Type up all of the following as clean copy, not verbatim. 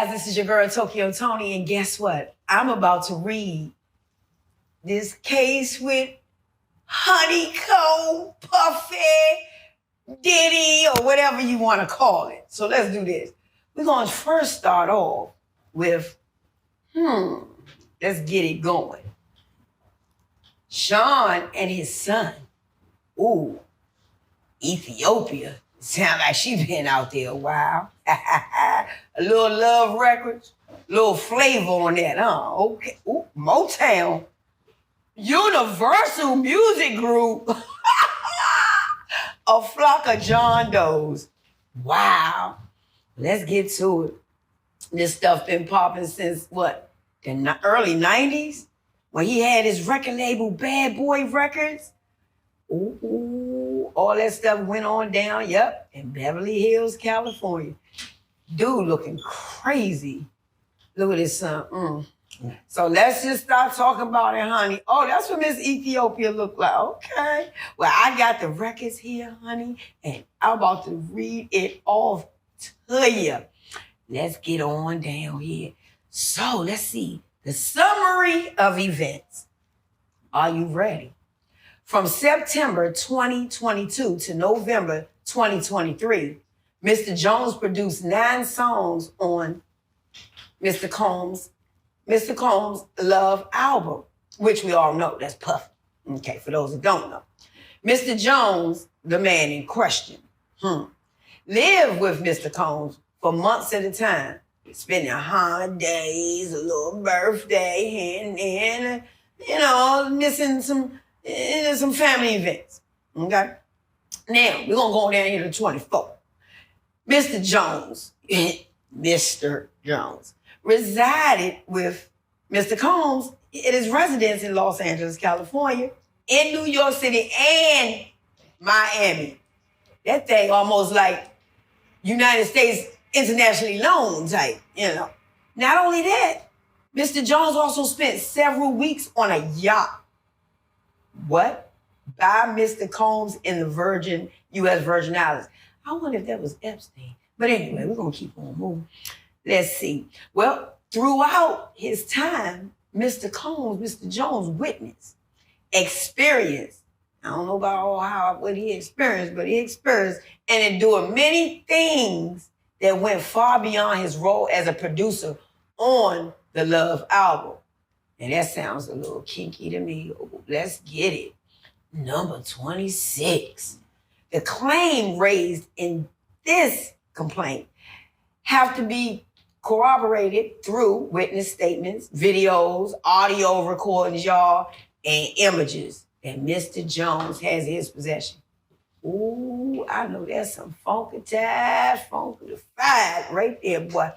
guys, this is your girl Tokyo Toni, and guess what? I'm about to read this case with Honeycomb, Puffy, Diddy, or whatever you want to call it. So let's do this. We're going to first start off with, let's get it going. Sean and his son. Ooh, Ethiopia. Sound like she been out there a while. A little Love Records, little flavor on that, huh? Okay. Ooh, Motown. Universal Music Group. A flock of John Does. Wow. Let's get to it. This stuff been popping since what? The early 90s? When he had his record label, Bad Boy Records. Ooh, all that stuff went on down, in Beverly Hills, California. Dude looking crazy. Look at his son. So let's just start talking about it, honey. Oh, that's what Miss Ethiopia looked like. Okay. Well, I got the records here, honey, and I'm about to read it off to you. Let's get on down here. So let's see. The summary of events. Are you ready? From September 2022 to November 2023, Mr. Jones produced 9 songs on Mr. Combs' Love album, which we all know, that's Puffy. Okay, for those who don't know. Mr. Jones, the man in question, lived with Mr. Combs for months at a time, spending holidays, a little birthday, and missing some family events. Okay? Now, we're going to go down here to 24. Mr. Jones resided with Mr. Combs at his residence in Los Angeles, California, in New York City, and Miami. That thing almost like United States internationally known type, Not only that, Mr. Jones also spent several weeks on a yacht. What? By Mr. Combs in the U.S. Virgin Islands. I wonder if that was Epstein. But anyway, we're going to keep on moving. Let's see. Well, throughout his time, Mr. Jones witnessed, experienced, I don't know about what he experienced, but he experienced and endured many things that went far beyond his role as a producer on the Love album. And that sounds a little kinky to me. Let's get it. Number 26. The claim raised in this complaint have to be corroborated through witness statements, videos, audio recordings, and images that Mr. Jones has in his possession. Ooh, I know that's some funky-fied right there, boy.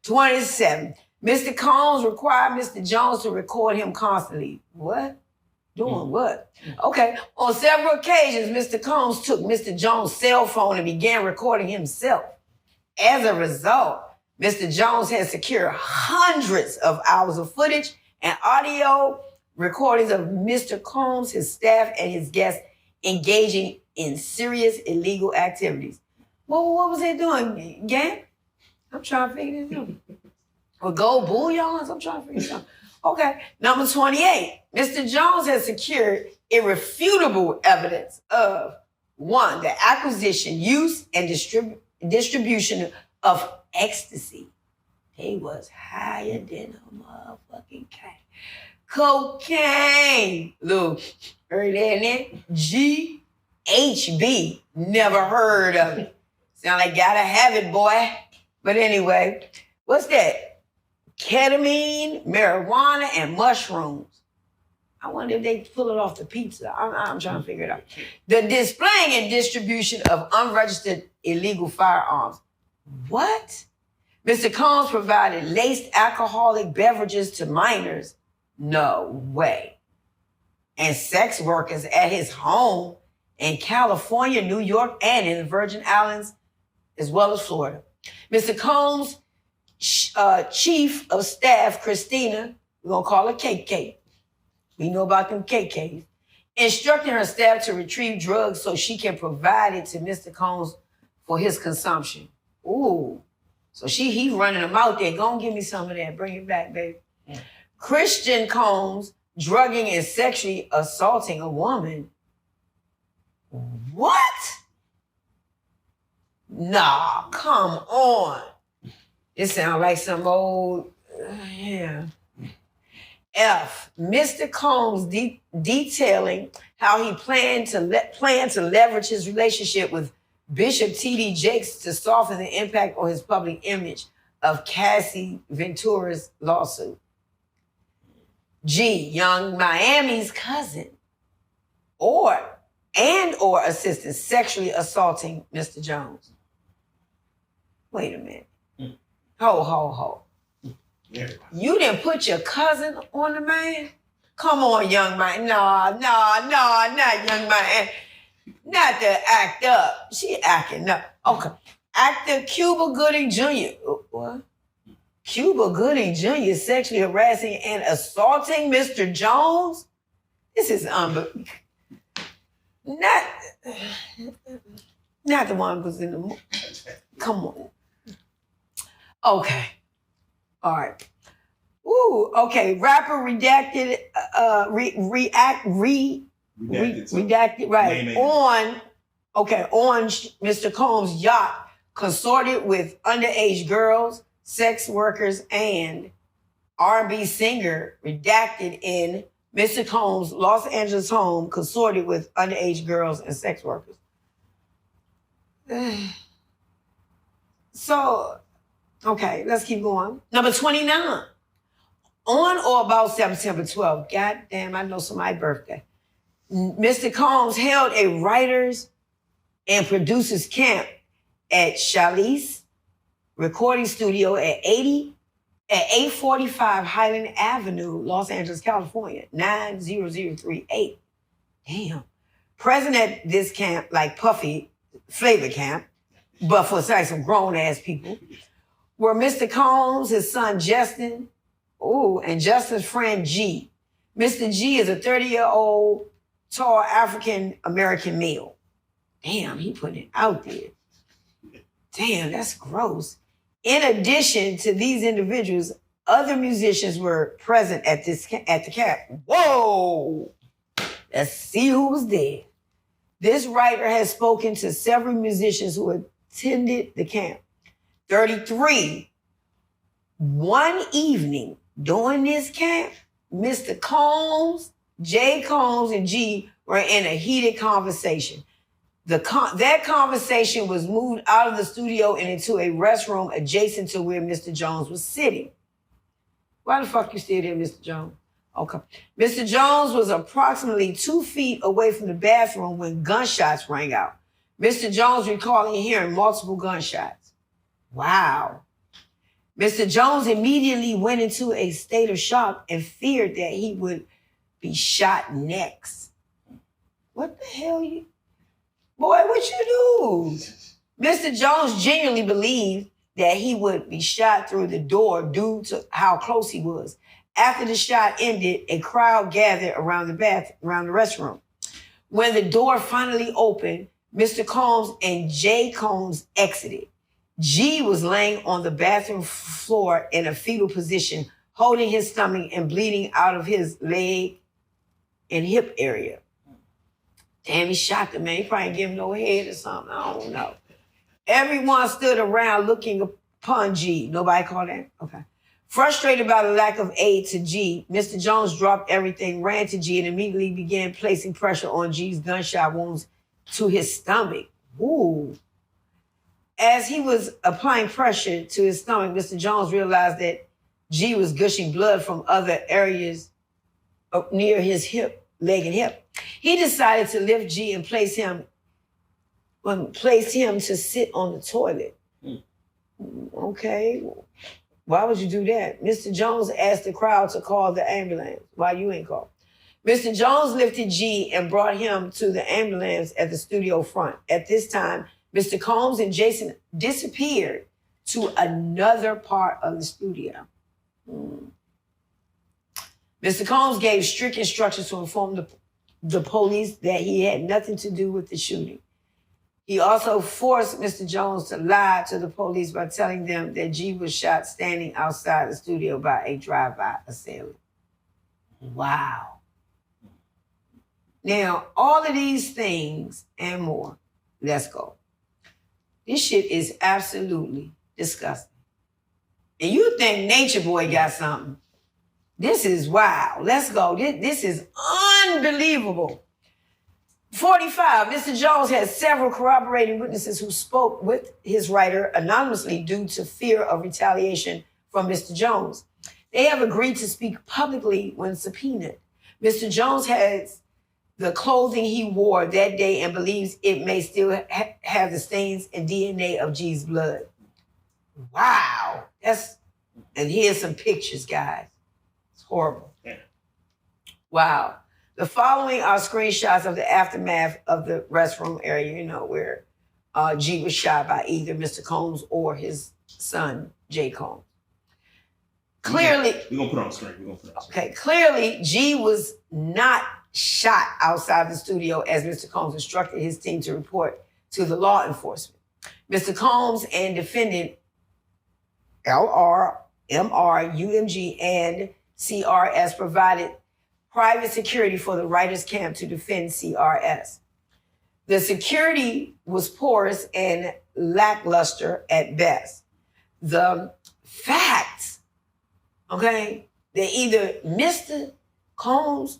27. Mr. Combs required Mr. Jones to record him constantly. What? Doing what? Okay. On several occasions, Mr. Combs took Mr. Jones' cell phone and began recording himself. As a result, Mr. Jones has secured hundreds of hours of footage and audio recordings of Mr. Combs, his staff, and his guests engaging in serious illegal activities. Well, what was they doing, gang? I'm trying to figure this out. Or gold bullions? I'm trying to figure this out. Okay, number 28. Mr. Jones has secured irrefutable evidence of 1, the acquisition, use, and distribution of ecstasy. He was higher than a motherfucking cat. Cocaine. Look, heard that name? GHB. Never heard of it. Sound like gotta have it, boy. But anyway, what's that? Ketamine, marijuana, and mushrooms. I wonder if they pull it off the pizza. I'm trying to figure it out. The displaying and distribution of unregistered illegal firearms. What? Mr. Combs provided laced alcoholic beverages to minors. No way. And sex workers at his home in California, New York, and in the Virgin Islands, as well as Florida. Mr. Combs' chief of staff, Christina, we're going to call her KK. We know about them KKs. Instructing her staff to retrieve drugs so she can provide it to Mr. Combs for his consumption. Ooh. So he running them out there. Go and give me some of that. Bring it back, baby. Christian Combs drugging and sexually assaulting a woman. What? Nah, come on. It sounds like some old, yeah. F, Mr. Combs detailing how he planned to leverage his relationship with Bishop T.D. Jakes to soften the impact on his public image of Cassie Ventura's lawsuit. G, Young Miami's cousin or assistant sexually assaulting Mr. Jones. Wait a minute. Ho. You didn't put your cousin on the man? Come on, Young Miami. No, not Young Miami. Not to act up. She acting up. Okay. Actor Cuba Gooding Jr. What? Cuba Gooding Jr. sexually harassing and assaulting Mr. Jones? This is unbelievable. Not the one who was in the movie. Come on. Okay. All right. Ooh, okay. Rapper redacted, redacted, right. On Mr. Combs' yacht, consorted with underage girls, sex workers, and R&B singer redacted in Mr. Combs' Los Angeles home, consorted with underage girls and sex workers. So, okay, let's keep going. Number 29. On or about September 12th, goddamn, I know somebody's birthday, Mr. Combs held a writers and producers camp at Chalice Recording Studio at 845 Highland Avenue, Los Angeles, California, 90038. Damn. Present at this camp, like Puffy Flavor Camp, but for like some grown-ass people, were Mr. Combs, his son Justin, and Justin's friend G. Mr. G is a 30-year-old, tall African-American male. Damn, he put it out there. Damn, that's gross. In addition to these individuals, other musicians were present at the camp. Whoa! Let's see who was there. This writer has spoken to several musicians who attended the camp. 33. One evening during this camp, Mr. Combs, J. Combs, and G were in a heated conversation. That conversation was moved out of the studio and into a restroom adjacent to where Mr. Jones was sitting. Why the fuck you still there, Mr. Jones? Okay. Mr. Jones was approximately 2 feet away from the bathroom when gunshots rang out. Mr. Jones recalling hearing multiple gunshots. Wow. Mr. Jones immediately went into a state of shock and feared that he would be shot next. What the hell you... Boy, what you do? Mr. Jones genuinely believed that he would be shot through the door due to how close he was. After the shot ended, a crowd gathered around the restroom. When the door finally opened, Mr. Combs and J. Combs exited. G was laying on the bathroom floor in a fetal position, holding his stomach and bleeding out of his leg and hip area. Damn, he shot the man. He probably didn't give him no head or something. I don't know. Everyone stood around looking upon G. Nobody called that? Okay. Frustrated by the lack of aid to G, Mr. Jones dropped everything, ran to G, and immediately began placing pressure on G's gunshot wounds to his stomach. Ooh. As he was applying pressure to his stomach, Mr. Jones realized that G was gushing blood from other areas near his leg and hip. He decided to lift G and place him to sit on the toilet. Okay. Why would you do that? Mr. Jones asked the crowd to call the ambulance. Why you ain't called? Mr. Jones lifted G and brought him to the ambulance at the studio front. At this time, Mr. Combs and Jason disappeared to another part of the studio. Mr. Combs gave strict instructions to inform the police that he had nothing to do with the shooting. He also forced Mr. Jones to lie to the police by telling them that G was shot standing outside the studio by a drive-by assailant. Wow. Now, all of these things and more, let's go. This shit is absolutely disgusting. And you think Nature Boy got something. This is wild. Let's go. This is unbelievable. 45, Mr. Jones has several corroborating witnesses who spoke with his writer anonymously due to fear of retaliation from Mr. Jones. They have agreed to speak publicly when subpoenaed. Mr. Jones has the clothing he wore that day and believes it may still have the stains and DNA of G's blood. Wow. And here's some pictures, guys. It's horrible. Yeah. Wow. The following are screenshots of the aftermath of the restroom area, where G was shot by either Mr. Combs or his son, Jay Combs. Clearly, we're going to put it on the screen. Okay, clearly, G was not shot outside the studio as Mr. Combs instructed his team to report to the law enforcement. Mr. Combs and defendant LR, MR, UMG, and CRS provided private security for the writers' camp to defend CRS. The security was porous and lackluster at best. The facts, that either Mr. Combs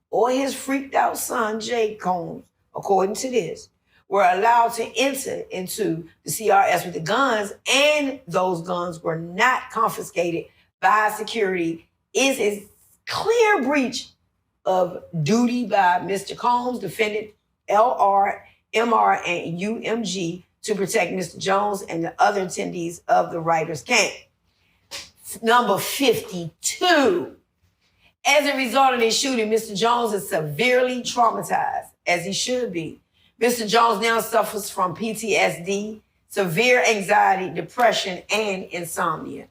or his freaked out son, Jay Combs, according to this, were allowed to enter into the CRS with the guns, and those guns were not confiscated by security, is a clear breach of duty by Mr. Combs, defendant LR, MR, and UMG to protect Mr. Jones and the other attendees of the writers' camp. Number 52. As a result of this shooting, Mr. Jones is severely traumatized, as he should be. Mr. Jones now suffers from PTSD, severe anxiety, depression, and insomnia.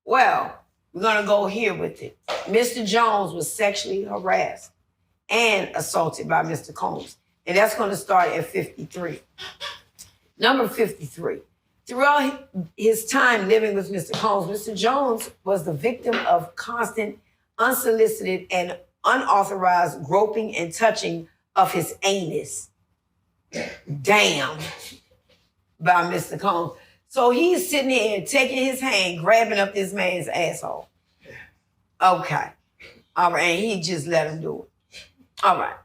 Well, we're going to go here with it. Mr. Jones was sexually harassed and assaulted by Mr. Combs. And that's going to start at 53. Number 53. Throughout his time living with Mr. Combs, Mr. Jones was the victim of constant, unsolicited, and unauthorized groping and touching of his anus. Damn. By Mr. Combs. So he's sitting here taking his hand, grabbing up this man's asshole. Okay. All right. And he just let him do it. All right.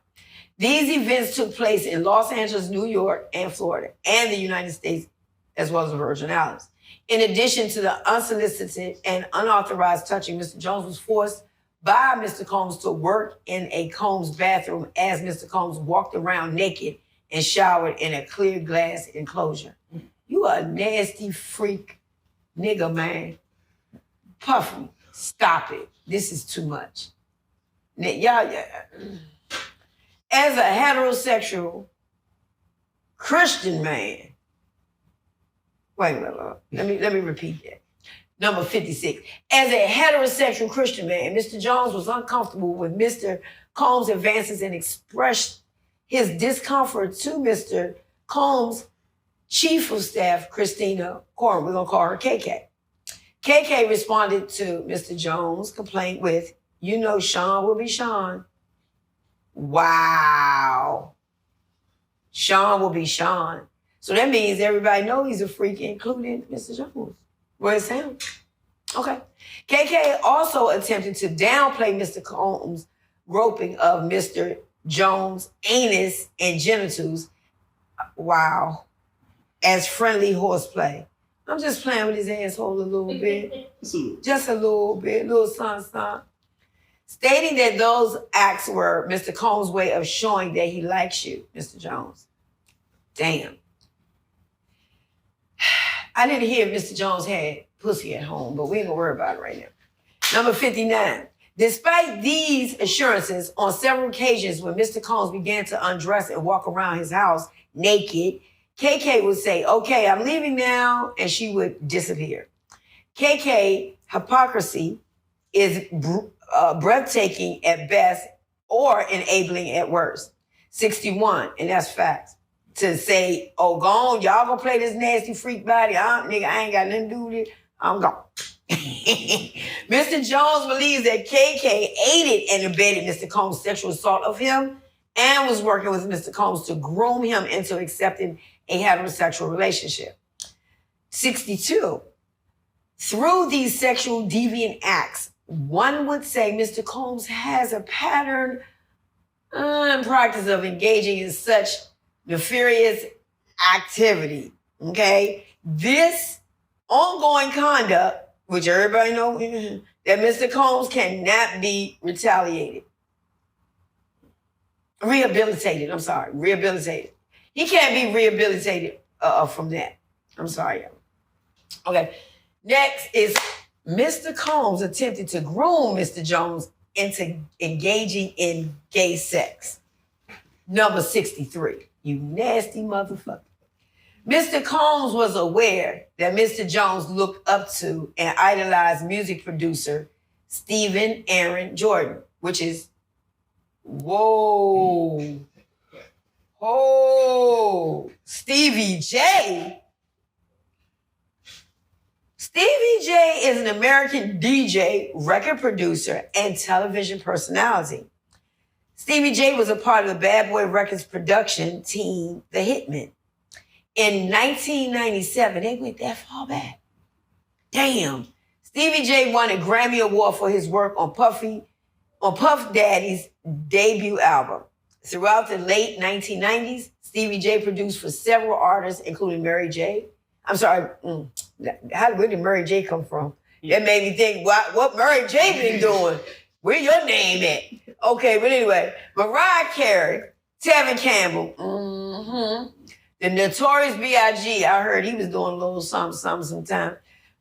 These events took place in Los Angeles, New York, and Florida, and the United States, as well as the Virgin Islands. In addition to the unsolicited and unauthorized touching, Mr. Jones was forced by Mr. Combs to work in a Combs bathroom as Mr. Combs walked around naked and showered in a clear glass enclosure. You a nasty freak nigga, man. Puffy, stop it. This is too much. Y'all, as a heterosexual Christian man, wait a minute, let me repeat that. Number 56. As a heterosexual Christian man, Mr. Jones was uncomfortable with Mr. Combs' advances and expressed his discomfort to Mr. Combs' chief of staff, Christina Corin. We're going to call her KK. KK responded to Mr. Jones' complaint with, Sean will be Sean. Wow. Sean will be Sean. So that means everybody knows he's a freak, including Mr. Jones. Where's him? Okay. KK also attempted to downplay Mr. Combs' groping of Mr. Jones' anus and genitals. Wow. As friendly horseplay. I'm just playing with his asshole a little bit. Just a little bit, little son. Stating that those acts were Mr. Combs' way of showing that he likes you, Mr. Jones. Damn. I didn't hear if Mr. Jones had pussy at home, but we ain't gonna worry about it right now. Number 59. Despite these assurances, on several occasions when Mr. Combs began to undress and walk around his house naked, KK would say, okay, I'm leaving now, and she would disappear. KK hypocrisy is breathtaking at best or enabling at worst. 61, and that's facts. to say, oh, go on, y'all gonna play this nasty freak body. Nigga, I ain't got nothing to do with it. I'm gone. Mr. Jones believes that KK aided and abetted Mr. Combs' sexual assault of him and was working with Mr. Combs to groom him into accepting a heterosexual relationship. 62. Through these sexual deviant acts, one would say Mr. Combs has a pattern and practice of engaging in such nefarious activity. Okay? This ongoing conduct, which everybody knows, that Mr. Combs cannot be rehabilitated. He can't be rehabilitated from that. I'm sorry, y'all. Okay. Next is Mr. Combs attempted to groom Mr. Jones into engaging in gay sex. Number 63. You nasty motherfucker. Mr. Combs was aware that Mr. Jones looked up to and idolized music producer Stephen Aaron Jordan, which is, whoa, Stevie J. Stevie J is an American DJ, record producer, and television personality. Stevie J was a part of the Bad Boy Records production team, The Hitmen. In 1997, they went that far back. Damn. Stevie J won a Grammy Award for his work on Puff Daddy's debut album. Throughout the late 1990s, Stevie J produced for several artists, including Mary J. I'm sorry, where did Mary J come from? That made me think, what Mary J been doing? Where your name at? Okay, but anyway, Mariah Carey, Tevin Campbell, the Notorious B.I.G., I heard he was doing a little something sometime.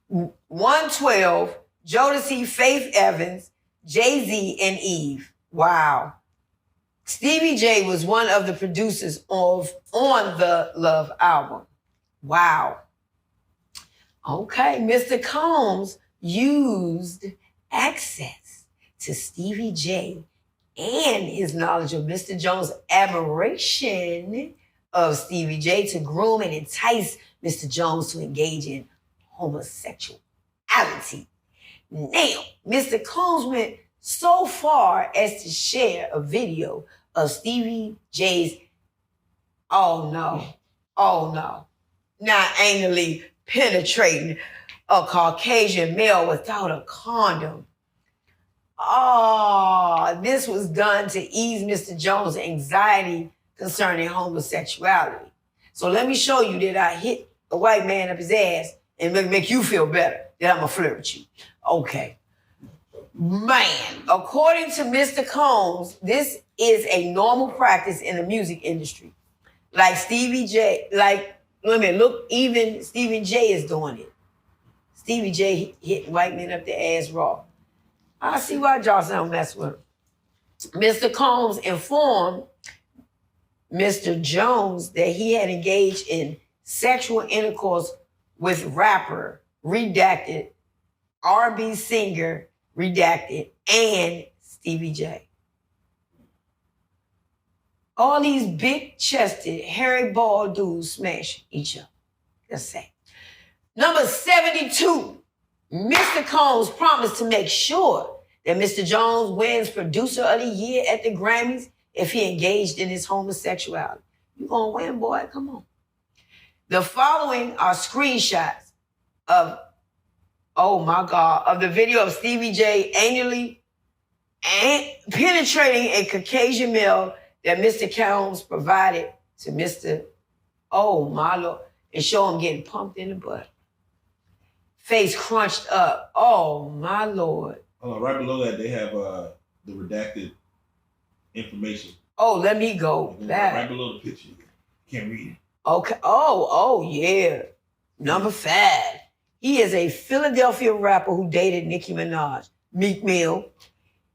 112, Jodeci, Faith Evans, Jay-Z, and Eve. Wow. Stevie J was one of the producers on the Love album. Wow. Okay, Mr. Combs used access to Stevie J and his knowledge of Mr. Jones' admiration of Stevie J to groom and entice Mr. Jones to engage in homosexuality. Now, Mr. Combs went so far as to share a video of Stevie J's, not anally penetrating a Caucasian male without a condom. This was done to ease Mr. Jones' anxiety concerning homosexuality. So let me show you that I hit a white man up his ass and make you feel better that I'm gonna flirt with you. Okay. Man, according to Mr. Combs, this is a normal practice in the music industry. Like Stevie J, even Stevie J is doing it. Stevie J hit white men up the ass raw. I see why Johnson don't mess with him. Mr. Combs informed Mr. Jones that he had engaged in sexual intercourse with rapper, redacted, R&B singer, redacted, and Stevie J. All these big-chested, hairy bald dudes smash each other. That's sad. Number 72, Mr. Combs promised to make sure that Mr. Jones wins Producer of the Year at the Grammys if he engaged in his homosexuality. You gonna win, boy, come on. The following are screenshots of the video of Stevie J anally penetrating a Caucasian male that Mr. Combs provided to Mr. Oh, my Lord, and show him getting pumped in the butt. Face crunched up. Oh, my Lord. Right below that, they have the redacted information. Oh, let me go back. Right below the picture. Can't read it. Okay. Oh, yeah. Number 5. He is a Philadelphia rapper who dated Nicki Minaj, Meek Mill.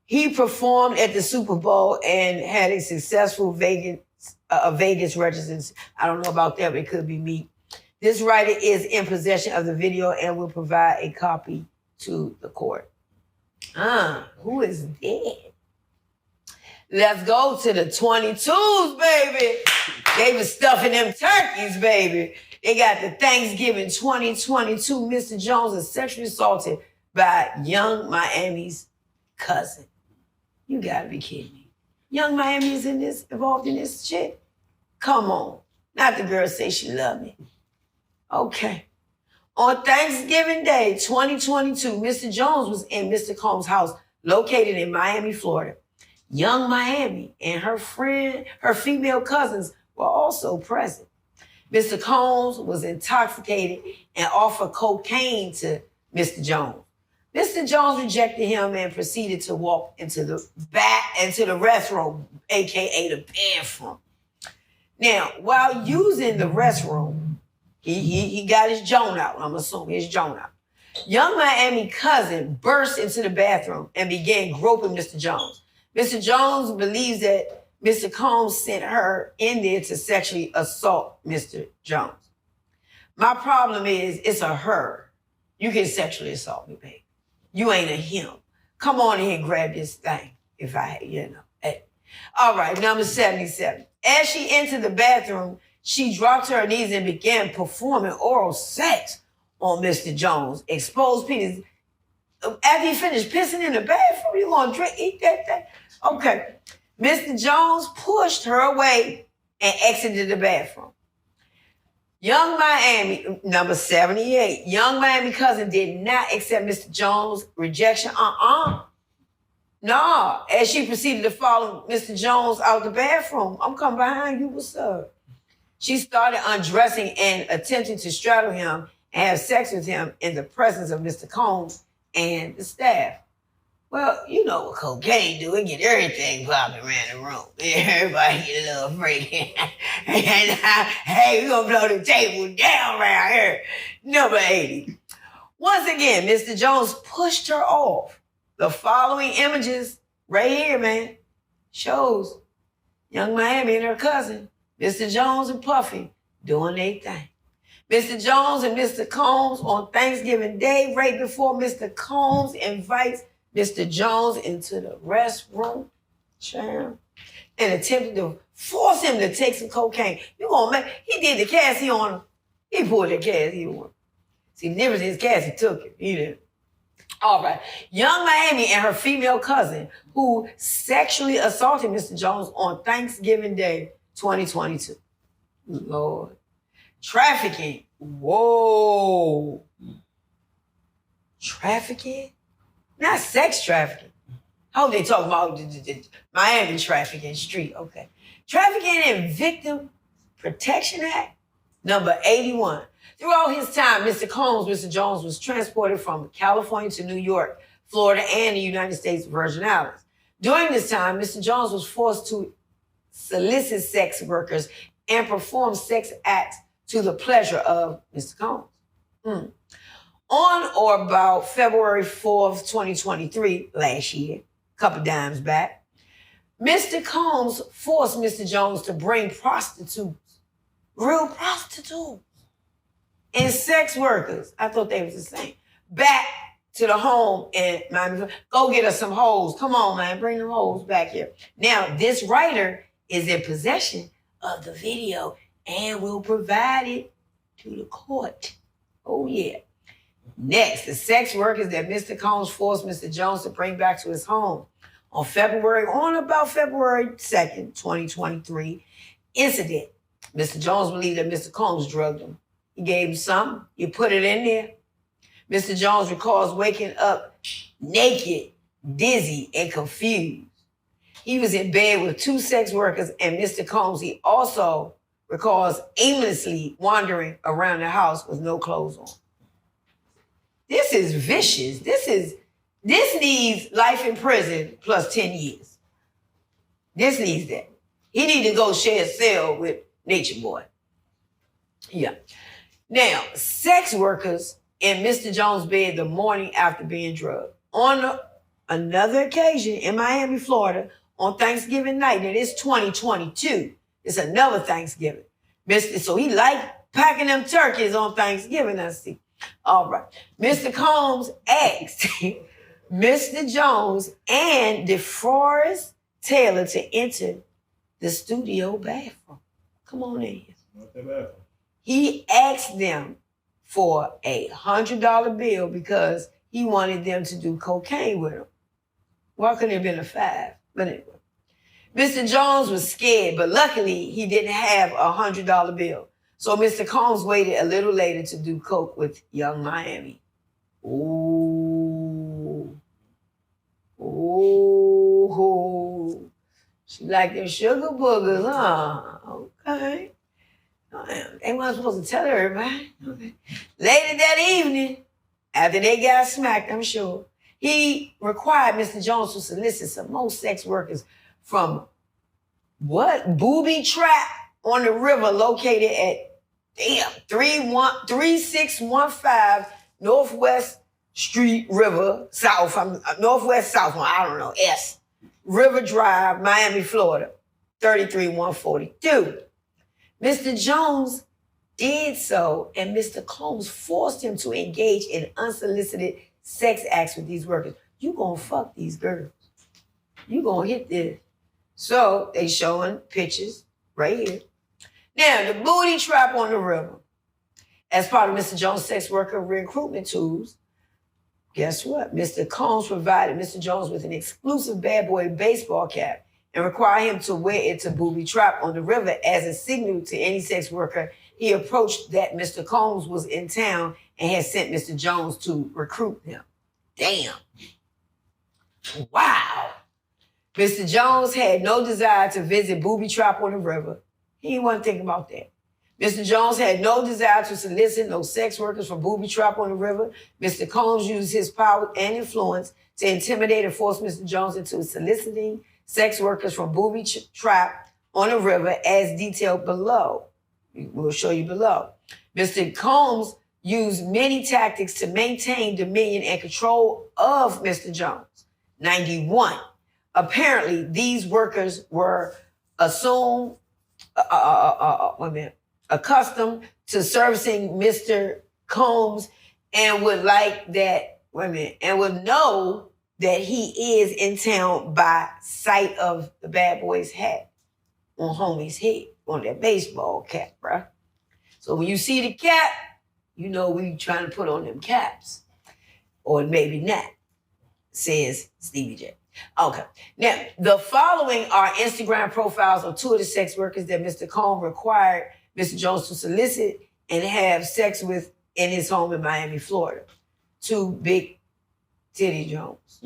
He performed at the Super Bowl and had a successful Vegas residence. I don't know about that, but it could be Meek. This writer is in possession of the video and will provide a copy to the court. Who is dead? Let's go to the 22s, baby. They was stuffing them turkeys, baby. They got the Thanksgiving 2022. Mr. Jones is sexually assaulted by Young Miami's cousin. You gotta be kidding me. Young Miami is involved in this shit? Come on. Not the girl say she love me. Okay. On Thanksgiving Day 2022, Mr. Jones was in Mr. Combs' house located in Miami, Florida. Young Miami and her female cousins were also present. Mr. Combs was intoxicated and offered cocaine to Mr. Jones. Mr. Jones rejected him and proceeded to walk into the restroom, aka the bathroom. Now, while using the restroom, he got his joint out. I'm assuming his joint out. Young Miami cousin burst into the bathroom and began groping Mr. Jones. Mr. Jones believes that Mr. Combs sent her in there to sexually assault Mr. Jones. My problem is, it's a her. You can sexually assault me, baby. You ain't a him. Come on in and grab this thing, if I, Hey. All right, number 77. As she entered the bathroom, she dropped to her knees and began performing oral sex on Mr. Jones. Exposed penis. After he finished pissing in the bathroom, you gonna eat that thing? Okay. Mr. Jones pushed her away and exited the bathroom. Young Miami, number 78, Young Miami cousin did not accept Mr. Jones' rejection. No, as she proceeded to follow Mr. Jones out the bathroom. I'm coming behind you, what's up? She started undressing and attempting to straddle him and have sex with him in the presence of Mr. Combs and the staff. Well, you know what cocaine do. It get everything popping around the room. Everybody get a little freaky. Hey, we're going to blow the table down around here. Number 80. Once again, Mr. Jones pushed her off. The following images right here, man, shows Young Miami and her cousin, Mr. Jones and Puffy, doing their thing. Mr. Jones and Mr. Combs on Thanksgiving Day, right before Mr. Combs invites Mr. Jones into the restroom, and attempted to force him to take some cocaine. He did the Cassie on him. He pulled the Cassie on him. See, the difference is Cassie took it. He didn't. All right. Young Miami and her female cousin, who sexually assaulted Mr. Jones on Thanksgiving Day 2022. Lord. Trafficking. Whoa. Trafficking? Not sex trafficking. I hope they talking about the Miami trafficking street. Okay. Trafficking and Victim Protection Act, number 81. Throughout his time, Mr. Combs, Mr. Jones was transported from California to New York, Florida, and the United States Virgin Islands. During this time, Mr. Jones was forced to solicit sex workers and perform sex acts to the pleasure of Mr. Combs. On or about February 4th, 2023, last year, a couple dimes back, Mr. Combs forced Mr. Jones to bring prostitutes, real prostitutes, and sex workers, I thought they was the same, back to the home in Miami. Go get us some hoes. Come on, man, bring them hoes back here. Now, this writer is in possession of the video and will provide it to the court. Oh, yeah. Next, the sex workers that Mr. Combs forced Mr. Jones to bring back to his home on about February 2nd, 2023 incident. Mr. Jones believed that Mr. Combs drugged him. He gave him something. You put it in there. Mr. Jones recalls waking up naked, dizzy, and confused. He was in bed with 2 sex workers and Mr. Combs. He also recalls aimlessly wandering around the house with no clothes on. This is vicious. This needs life in prison plus 10 years. This needs that. He need to go share a cell with Nature Boy. Yeah. Now, sex workers in Mr. Jones' bed the morning after being drugged. On another occasion in Miami, Florida, on Thanksgiving night, and it's 2022. It's another Thanksgiving. So he liked packing them turkeys on Thanksgiving, I see. All right. Mr. Combs asked Mr. Jones and DeForest Taylor to enter the studio bathroom. Come on in here. Not that bad. He asked them for a $100 bill because he wanted them to do cocaine with him. Why couldn't it have been a $5? But anyway. Mr. Jones was scared, but luckily he didn't have a $100 bill. So Mr. Combs waited a little later to do coke with Young Miami. Ooh. Ooh. She like them sugar boogers, huh? Okay. They weren't supposed to tell everybody. Okay. Later that evening, after they got smacked, I'm sure, he required Mr. Jones to solicit some more sex workers from what? Booby Trap on the river located at 3615 Northwest Street River South. Northwest South, I don't know, S. River Drive, Miami, Florida, 33142. Mr. Jones did so, and Mr. Combs forced him to engage in unsolicited sex acts with these workers. You gonna fuck these girls. You gonna hit this. So they showing pictures right here. Now, the booty trap on the river. As part of Mr. Jones' sex worker recruitment tools, guess what? Mr. Combs provided Mr. Jones with an exclusive bad boy baseball cap and required him to wear it to booby trap on the river as a signal to any sex worker he approached that Mr. Combs was in town and had sent Mr. Jones to recruit him. Damn. Wow. Mr. Jones had no desire to visit booby trap on the river. He wasn't thinking about that. Mr. Jones had no desire to solicit no sex workers from booby trap on the river. Mr. Combs used his power and influence to intimidate and force Mr. Jones into soliciting sex workers from booby trap on the river as detailed below. We'll show you below. Mr. Combs used many tactics to maintain dominion and control of Mr. Jones. 91. Apparently, these workers were accustomed to servicing Mr. Combs and would would know that he is in town by sight of the bad boy's hat on homie's head, on that baseball cap, bruh. So when you see the cap, you know we trying to put on them caps. Or maybe not, says Stevie J. Okay. Now, the following are Instagram profiles of two of the sex workers that Mr. Combs required Mr. Jones to solicit and have sex with in his home in Miami, Florida. Two Big Titty Jones.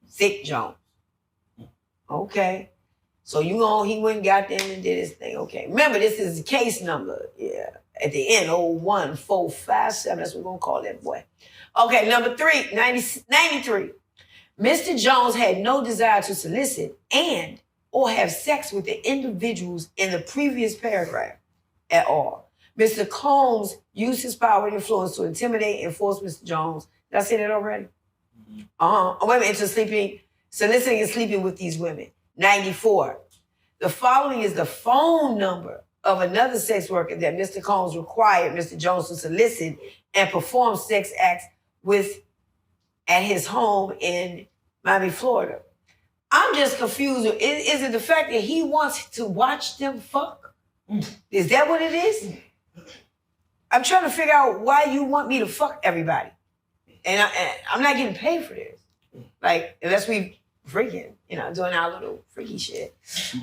Thick Jones. Okay. So he went and got them and did his thing. Okay. Remember, this is the case number. Yeah. At the end, 01457. That's what we're going to call that boy. Okay, number 93. Mr. Jones had no desire to solicit and or have sex with the individuals in the previous paragraph at all. Mr. Combs used his power and influence to intimidate and force Mr. Jones. Did I say that already? Women into soliciting and sleeping with these women. 94. The following is the phone number of another sex worker that Mr. Combs required Mr. Jones to solicit and perform sex acts with at his home in Miami, Florida. I'm just confused. Is it the fact that he wants to watch them fuck? Is that what it is? I'm trying to figure out why you want me to fuck everybody. And I'm not getting paid for this. Like, unless we freaking, doing our little freaky shit.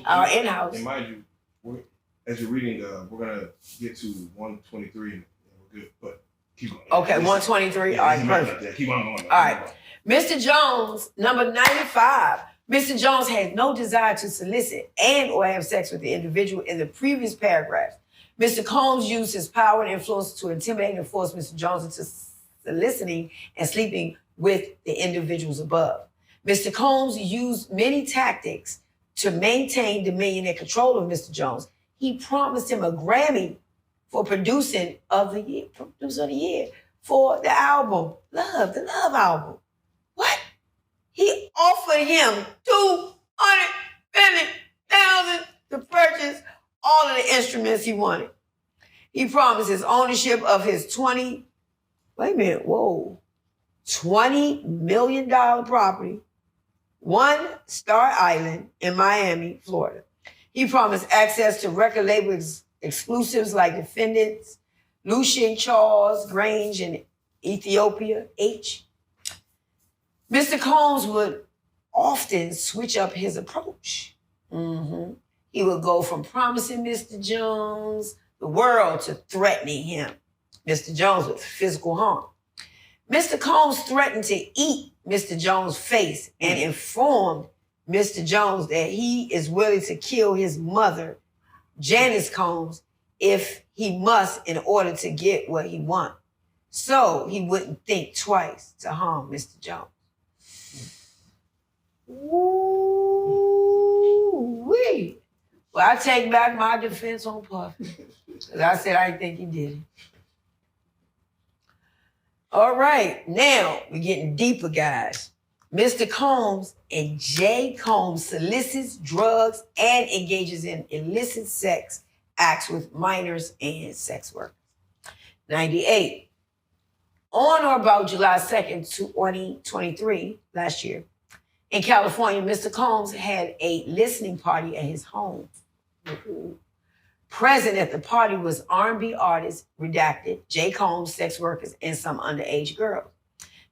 Our in-house. And mind you, as you're reading, we're going to get to 123 and we're good, but keep going. Okay, 123. Yeah, all right, perfect. Yeah, keep on going. All right. Mr. Jones, number 95. Mr. Jones had no desire to solicit and or have sex with the individual in the previous paragraph. Mr. Combs used his power and influence to intimidate and force Mr. Jones into soliciting and sleeping with the individuals above. Mr. Combs used many tactics to maintain dominion and control of Mr. Jones. He promised him a Grammy for producer of the year for the album, the Love album. What? He offered him $250,000 to purchase all of the instruments he wanted. He promised his ownership of his $20 million property. one Star Island in Miami, Florida. He promised access to record label exclusives like Defendants, Lucian Charles Grange in Ethiopia, H. Mr. Combs would often switch up his approach. He would go from promising Mr. Jones the world to threatening him, Mr. Jones, with physical harm. Mr. Combs threatened to eat Mr. Jones' face and informed Mr. Jones that he is willing to kill his mother, Janice Combs, if he must in order to get what he wants. So he wouldn't think twice to harm Mr. Jones. Ooh-wee. Well, I take back my defense on Puffy. Because I said I didn't think he did it. All right, now we're getting deeper, guys. Mr. Combs and J. Combs solicits drugs and engages in illicit sex acts with minors and sex workers. 98. On or about July 2nd, 2023, last year, in California, Mr. Combs had a listening party at his home. Present at the party was R&B artist, redacted, J. Combs, sex workers, and some underage girls.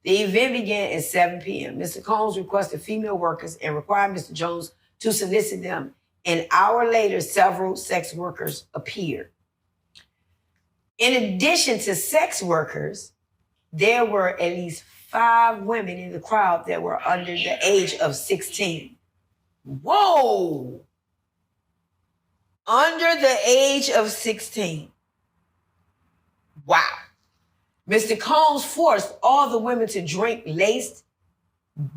The event began at 7 p.m. Mr. Combs requested female workers and required Mr. Jones to solicit them. An hour later, several sex workers appeared. In addition to sex workers, there were at least 5 women in the crowd that were under the age of 16. Whoa! Under the age of 16. Wow. Mr. Combs forced all the women to drink laced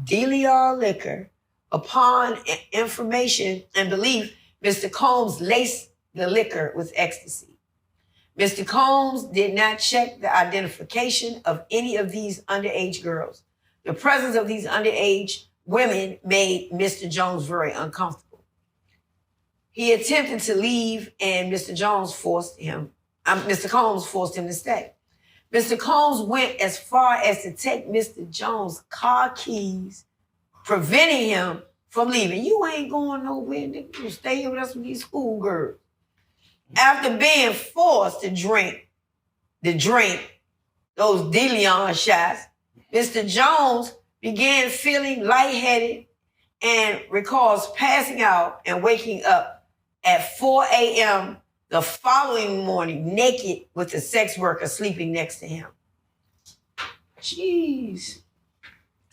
Delia liquor. Upon information and belief, Mr. Combs laced the liquor with ecstasy. Mr. Combs did not check the identification of any of these underage girls. The presence of these underage women made Mr. Jones very uncomfortable. He attempted to leave and Mr. Combs forced him to stay. Mr. Combs went as far as to take Mr. Jones' car keys, preventing him from leaving. You ain't going nowhere, nigga. You stay here with us with these schoolgirls. After being forced to drink those DeLeon shots, Mr. Jones began feeling lightheaded and recalls passing out and waking up at 4 a.m. the following morning, naked with a sex worker sleeping next to him. Jeez.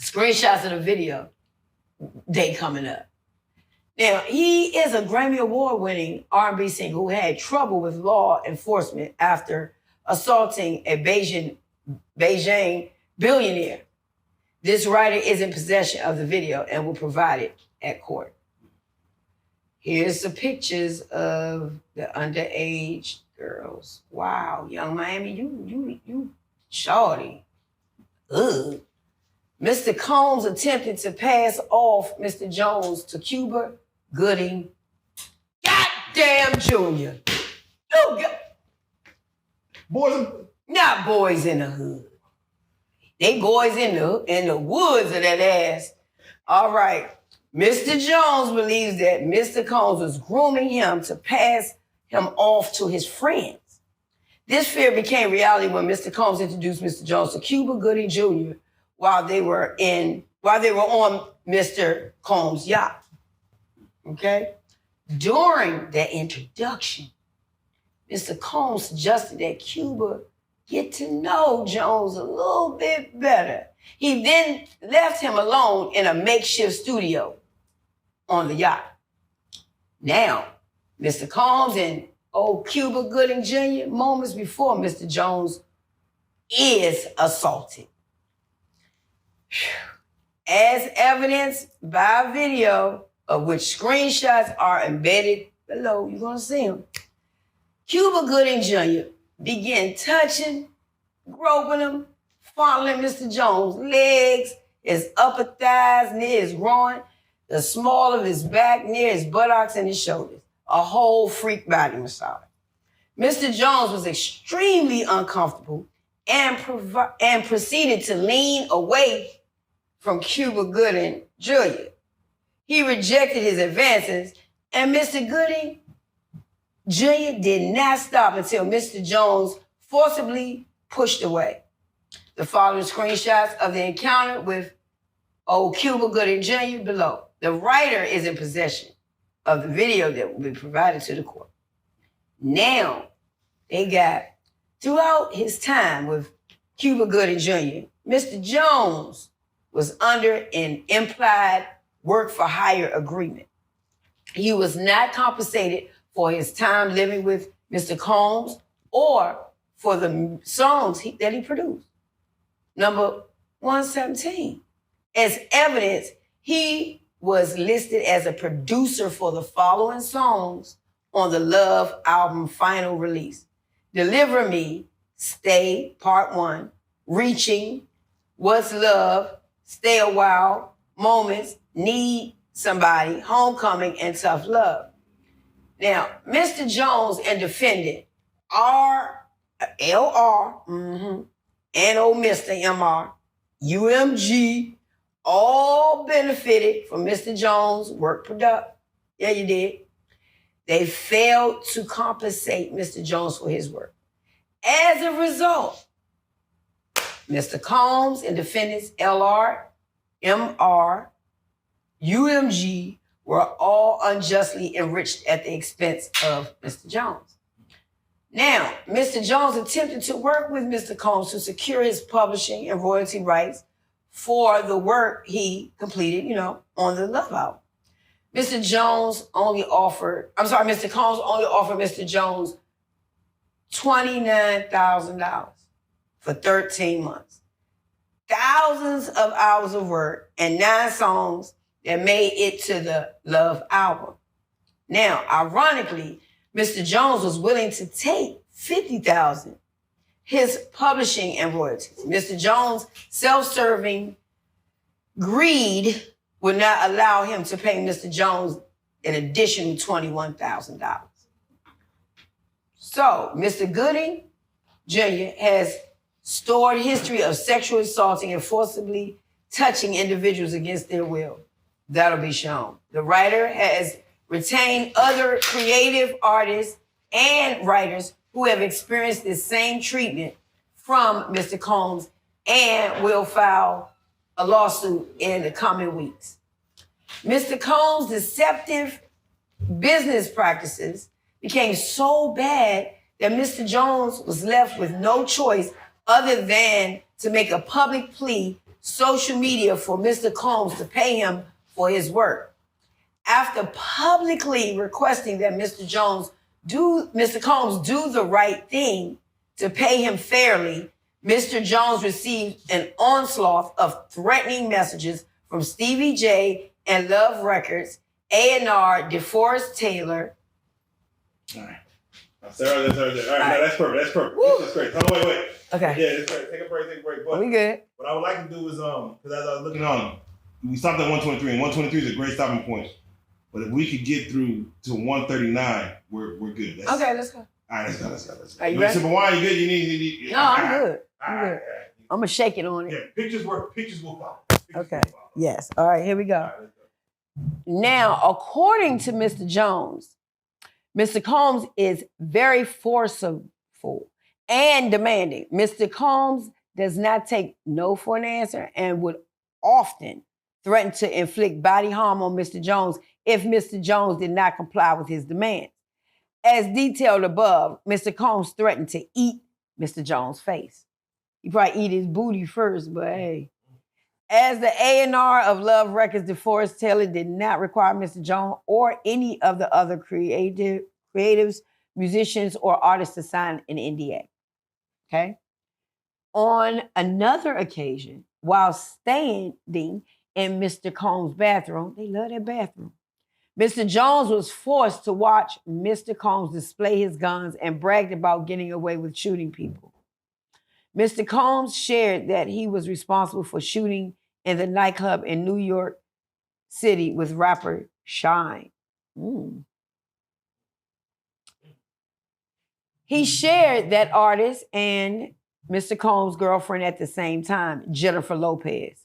Screenshots of the video. Day coming up. Now, he is a Grammy Award-winning R&B singer who had trouble with law enforcement after assaulting a Beijing billionaire. This writer is in possession of the video and will provide it at court. Here's some pictures of the underage girls. Wow, Young Miami, you shawty. Ugh. Mr. Combs attempted to pass off Mr. Jones to Cuba Gooding. Goddamn Junior. Oh, God. Boys, Not boys in the hood. They boys in the woods of that ass. All right. Mr. Jones believes that Mr. Combs was grooming him to pass him off to his friends. This fear became reality when Mr. Combs introduced Mr. Jones to Cuba Gooding Jr. while they were on Mr. Combs' yacht. Okay? During that introduction, Mr. Combs suggested that Cuba get to know Jones a little bit better. He then left him alone in a makeshift studio on the yacht. Now, Mr. Combs and old Cuba Gooding Jr., moments before Mr. Jones is assaulted. As evidenced by video, of which screenshots are embedded below, you're gonna see them. Cuba Gooding Jr. began touching, groping him, fondling Mr. Jones' legs, his upper thighs near his groin, the small of his back near his buttocks and his shoulders. A whole freak body massage. Mr. Jones was extremely uncomfortable and proceeded to lean away from Cuba Gooding Jr. He rejected his advances, and Mr. Gooding Jr. did not stop until Mr. Jones forcibly pushed away. The following screenshots of the encounter with old Cuba Gooding Jr. below. The writer is in possession of the video that will be provided to the court. Now, they got, throughout his time with Cuba Gooding Jr., Mr. Jones was under an implied work for hire agreement. He was not compensated for his time living with Mr. Combs or for the songs that he produced. Number 117. As evidence, he was listed as a producer for the following songs on the Love album final release. Deliver Me, Stay, Part 1, Reaching, What's Love, Stay a While, Moments, Need Somebody, Homecoming, and Tough Love. Now, Mr. Jones and defendant LR, and old Mr. MR, UMG, all benefited from Mr. Jones' work product. Yeah, you did. They failed to compensate Mr. Jones for his work. As a result, Mr. Combs and defendants LR, MR, UMG were all unjustly enriched at the expense of Mr. Jones. Now, Mr. Jones attempted to work with Mr. Combs to secure his publishing and royalty rights for the work he completed, on the Love album. Mr. Combs only offered Mr. Jones $29,000 for 13 months. Thousands of hours of work and 9 songs that made it to the Love album. Now, ironically, Mr. Jones was willing to take $50,000, his publishing and royalties. Mr. Jones' self-serving greed would not allow him to pay Mr. Jones an additional $21,000. So, Mr. Gooding Jr. has storied history of sexual assaulting and forcibly touching individuals against their will. That'll be shown. The writer has retained other creative artists and writers who have experienced this same treatment from Mr. Combs and will file a lawsuit in the coming weeks. Mr. Combs' deceptive business practices became so bad that Mr. Jones was left with no choice other than to make a public plea, social media, for Mr. Combs to pay him for his work. After publicly requesting that Mr. Combs do the right thing to pay him fairly, Mr. Jones received an onslaught of threatening messages from Stevie J and Love Records, A&R, DeForest Taylor. All right. Sarah, all right, no, that's perfect. That's perfect. That's great. Oh, wait. Okay. Yeah, that's great. Take a break. But we good. What I would like to do is, because as I was looking on, we stopped at 123, and 123 is a great stopping point. But if we could get through to 139, we're good. Okay, let's go. All right, let's go. Are you ready? But why are you good? You need. No, I'm good. I'm good. I'm going to shake it on it. Yeah, pictures will follow. Okay. Yes. All right, here we go. All right, Now, according to Mr. Jones, Mr. Combs is very forceful and demanding. Mr. Combs does not take no for an answer and would often threaten to inflict body harm on Mr. Jones if Mr. Jones did not comply with his demands. As detailed above, Mr. Combs threatened to eat Mr. Jones' face. He probably eat his booty first, but hey. As the A&R of Love Records, DeForest Taylor did not require Mr. Jones or any of the other creatives, musicians, or artists to sign an NDA. Okay? On another occasion, while standing in Mr. Combs' bathroom, they love that bathroom, Mr. Jones was forced to watch Mr. Combs display his guns and bragged about getting away with shooting people. Mr. Combs shared that he was responsible for shooting in the nightclub in New York City with rapper Shine. He shared that artist and Mr. Combs' girlfriend at the same time, Jennifer Lopez.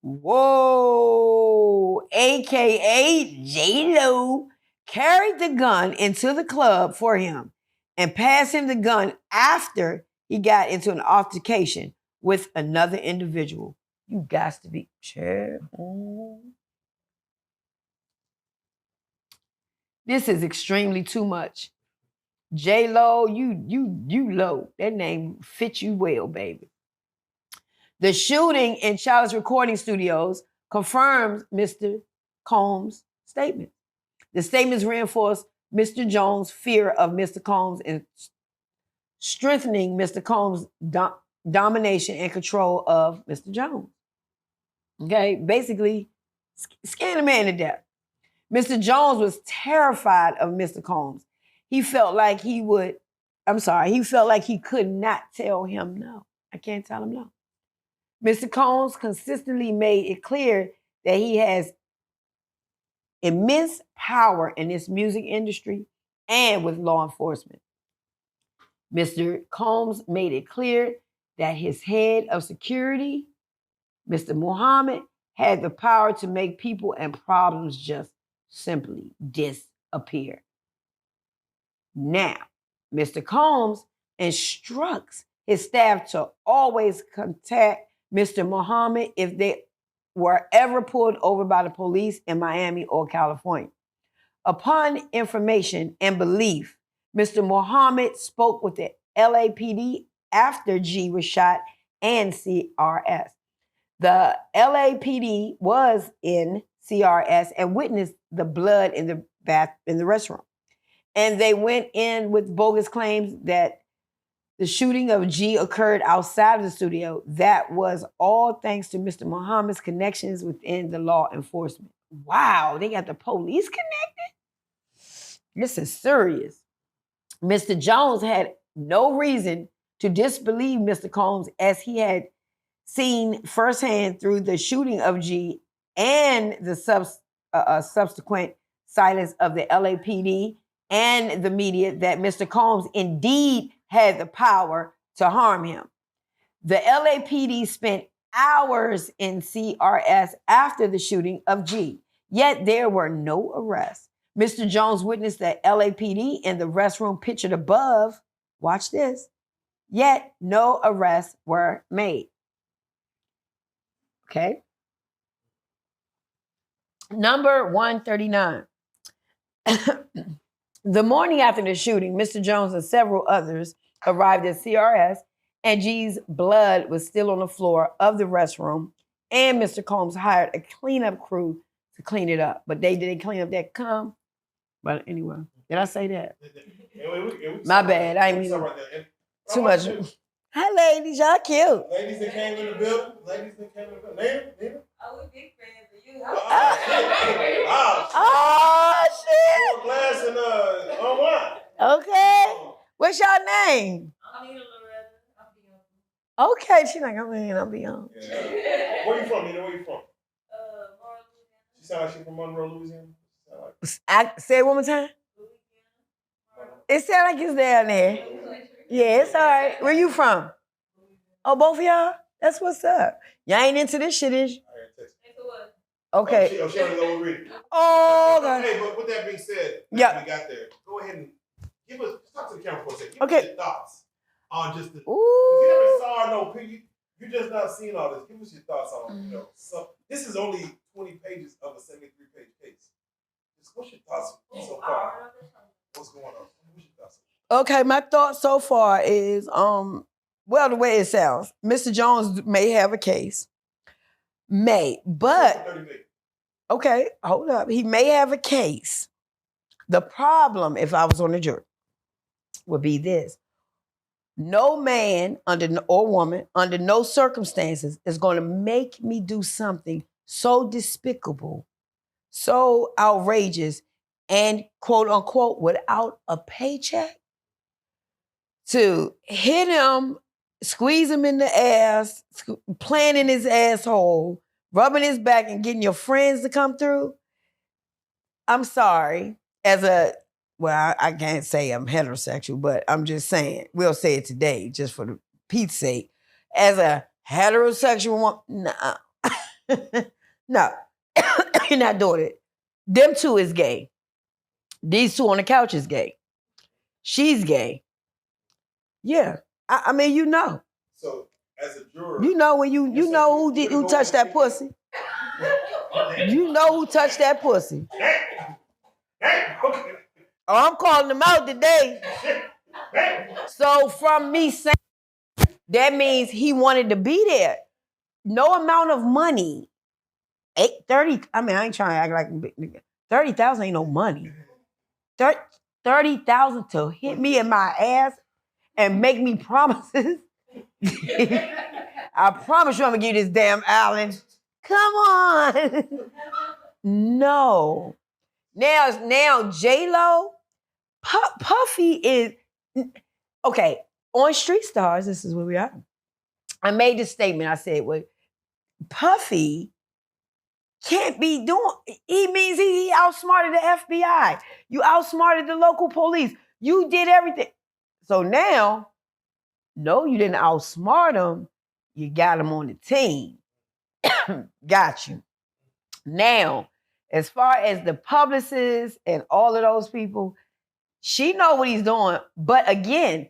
Whoa, AKA J-Lo, carried the gun into the club for him and passed him the gun after he got into an altercation with another individual. You got to be careful. This is extremely too much. J-Lo, you low. That name fits you well, baby. The shooting in Child's recording studios confirms Mr. Combs' statement. The statements reinforce Mr. Jones' fear of Mr. Combs and strengthening Mr. Combs' domination and control of Mr. Jones. Okay, basically, scaring the man to death. Mr. Jones was terrified of Mr. Combs. He felt like he could not tell him no. I can't tell him no. Mr. Combs consistently made it clear that he has immense power in this music industry and with law enforcement. Mr. Combs made it clear that his head of security, Mr. Muhammad, had the power to make people and problems just simply disappear. Now, Mr. Combs instructs his staff to always contact Mr. Muhammad if they were ever pulled over by the police in Miami or California. Upon information and belief, Mr. Muhammad spoke with the LAPD after G was shot and CRS. The LAPD was in CRS and witnessed the blood in the restroom. And they went in with bogus claims that the shooting of G occurred outside of the studio. That was all thanks to Mr. Muhammad's connections within the law enforcement. Wow, they got the police connected? This is serious. Mr. Jones had no reason to disbelieve Mr. Combs, as he had seen firsthand through the shooting of G and the subsequent silence of the LAPD and the media that Mr. Combs indeed had the power to harm him. The LAPD spent hours in CRS after the shooting of G, yet there were no arrests. Mr. Jones witnessed the LAPD in the restroom pictured above. Watch this. Yet no arrests were made. Okay. Number 139. The morning after the shooting, Mr. Jones and several others arrived at CRS, and G's blood was still on the floor of the restroom, and Mr. Combs hired a cleanup crew to clean it up. But they didn't clean up that cum. But anyway, did I say that? My bad. I ain't mean too much. Hi, ladies. Y'all cute. Ladies that came in the building. Nina? Oh, we big fans of you. Oh, shit. Glass and on wine. Okay. What's your name? I'm Nina Loretta. I'm Bianca. Okay. She's like, I'm Bianca. Yeah. Where you from, Nina? Where you from? Monroe, Louisiana. She sound like she's from Monroe, Louisiana. Say it one more time. It sounds like it's down there. Yeah, it's all right. Where you from? Oh, both of y'all? That's what's up. Y'all ain't into this shit, is you? Okay. She already overrated. Oh, God. Hey, but with that being said, yeah, we got there. Go ahead and give us, talk to the camera for a second. Give us your thoughts on just the, ooh. You never saw no, you just not seen all this. Give us your thoughts on, so this is only 20 pages of a 73-page case. What's your thoughts so far? What's going on? What's your thoughts? Okay, my thought so far is, well, the way it sounds, Mr. Jones may have a case. But, okay, hold up. He may have a case. The problem, if I was on the jury, would be this. No man or woman under no circumstances is going to make me do something so despicable, so outrageous, and quote unquote, without a paycheck, to hit him, squeeze him in the ass, playing in his asshole, rubbing his back and getting your friends to come through. I'm sorry. I can't say I'm heterosexual, but I'm just saying, we'll say it today just for the Pete's sake. As a heterosexual woman, nah. No, you're not doing it. Them two is gay. These two on the couch is gay. She's gay. Yeah. I mean, you know. So as a juror, You know when you know who touched that pussy. You know who touched that pussy. Oh, I'm calling them out today. So from me saying that means he wanted to be there. No amount of money. 30. I mean, I ain't trying to act like a big nigga. 30,000 ain't no money. 30,000 to hit me in my ass and make me promises. I promise you I'm gonna give you this damn island. Come on. No. Now J-Lo, Puffy is, okay, on Street Stars, this is where we are. I made this statement. I said, well, Puffy can't be doing, he means he outsmarted the FBI. You outsmarted the local police. You did everything. So now, no, you didn't outsmart him. You got him on the team. Got you. Now, as far as the publicists and all of those people, she know what he's doing. But again,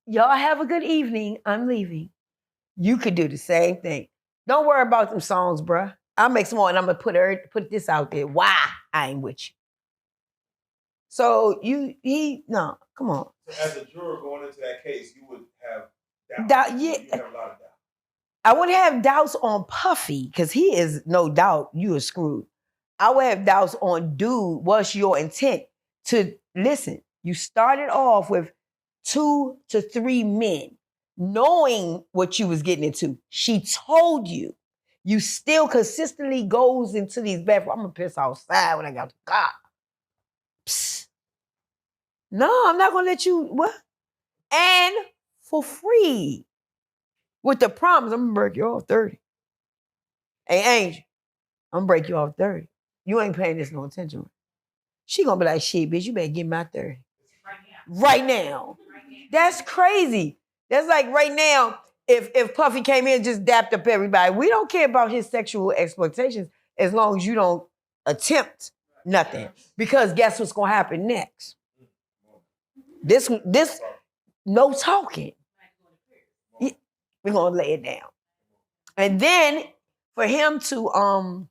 y'all have a good evening. I'm leaving. You could do the same thing. Don't worry about them songs, bruh. I'll make some more and I'm gonna put this out there. Why I ain't with you. So no, come on. So as a juror going into that case, you would have doubts. Yeah. You have a lot of doubt. I wouldn't have doubts on Puffy, because he is no doubt you are screwed. I would have doubts on dude, what's your intent to listen? You started off with 2 to 3 men, knowing what you was getting into. She told you. You still consistently goes into these bathrooms. I'm gonna piss outside when I got to the car. Psst. No, I'm not gonna let you, what? And for free. With the promise, I'm gonna break you off 30. Hey, Angel, I'm gonna break you off 30. You ain't paying this no attention. She gonna be like, shit, bitch, you better give me my 30. Right now. That's crazy. That's like right now, if Puffy came in and just dapped up everybody, we don't care about his sexual exploitations as long as you don't attempt nothing. Because guess what's gonna happen next? This no talking. We're gonna lay it down. And then for him to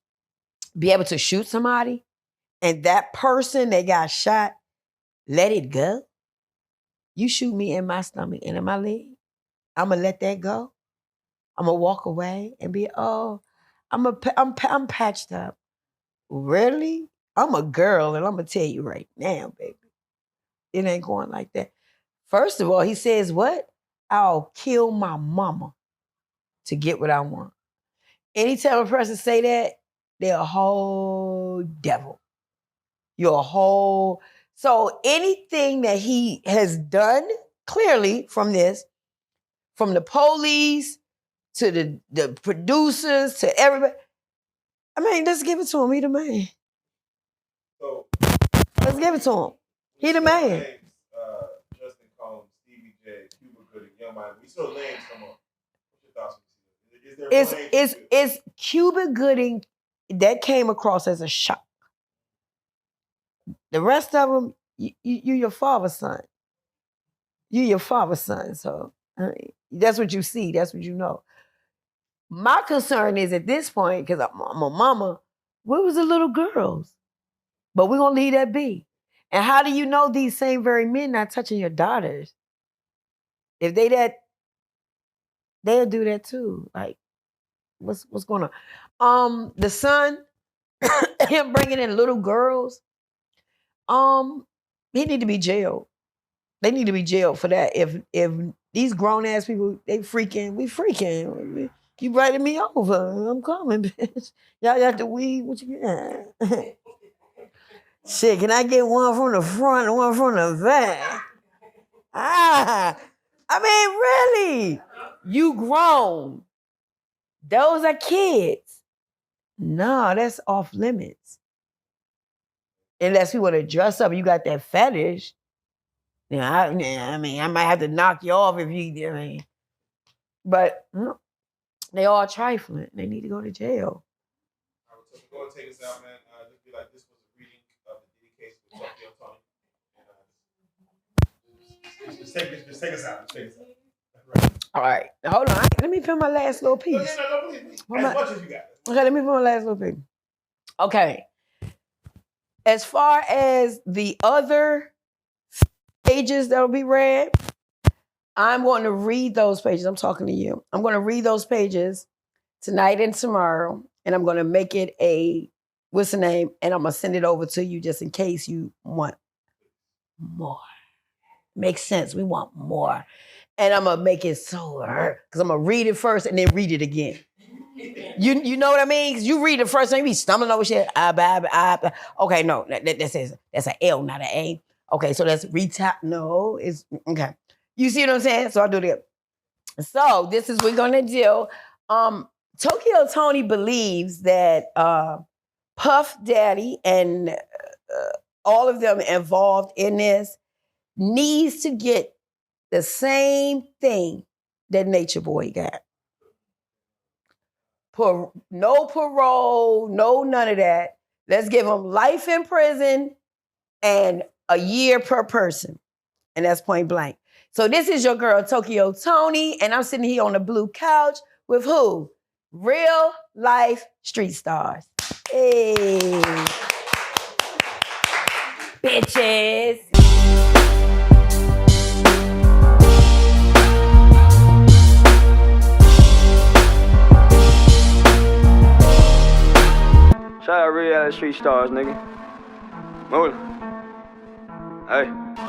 be able to shoot somebody and that person that got shot, let it go. You shoot me in my stomach and in my leg, I'm gonna let that go. I'm gonna walk away and be, oh, I'm patched up. Really? I'm a girl and I'm gonna tell you right now, baby, it ain't going like that. First of all, he says what? I'll kill my mama to get what I want. Anytime a person say that, they're a whole devil. You're a whole... So anything that he has done, clearly from this, from the police to the producers to everybody, I mean, let's give it to him. He the man. So let's give it to him. He the man. Names, Justin Combs, Stevie J, Cuba Gooding, Young Mike. We saw names come up. What's your thoughts? It's Cuba Gooding that came across as a shock. The rest of them, you your father's son. You your father's son. So I mean, that's what you see. That's what you know. My concern is at this point, because I'm a mama, where was the little girls? But we're going to leave that be. And how do you know these same very men not touching your daughters? If they that, they'll do that too. Like, what's going on? The son, him bringing in little girls, he need to be jailed. They need to be jailed for that. If these grown ass people, we freaking. You writing me over. I'm coming, bitch. Y'all got the weed? What you get? Shit, can I get one from the front and one from the back? I mean, really? You grown. Those are kids. No, that's off limits. Unless you want to dress up and you got that fetish. I mean, I might have to knock you off if you, but They all trifling. They need to go to jail. All right, so go and take us out, man. Just be like, this was a reading of the Diddy case with Tokyo Tony. Just take us out. Just take us out. Right. All right. Hold on. Let me film my last little piece. No, believe me. As much as you got. Okay, let me film my last little piece. Okay. As far as the other pages that will be read, I'm going to read those pages. I'm talking to you. I'm going to read those pages tonight and tomorrow, and I'm going to make it what's the name? And I'm going to send it over to you just in case you want more. Makes sense. We want more. And I'm going to make it so hurt because I'm going to read it first and then read it again. You know what I mean? Because you read it first and you be stumbling over shit. Okay, no, that's an L, not an A. Okay, so that's no, it's okay. You see what I'm saying? So I'll do that. So this is what we're gonna do. Tokyo Tony believes that Puff Daddy and all of them involved in this needs to get the same thing that Nature Boy got. No parole, no none of that. Let's give them life in prison and a year per person. And that's point blank. So this is your girl, Tokyo Tony, and I'm sitting here on the blue couch with who? Real life street stars. Hey. Bitches. Shout out Reallyfe street stars, nigga. Move. Hey.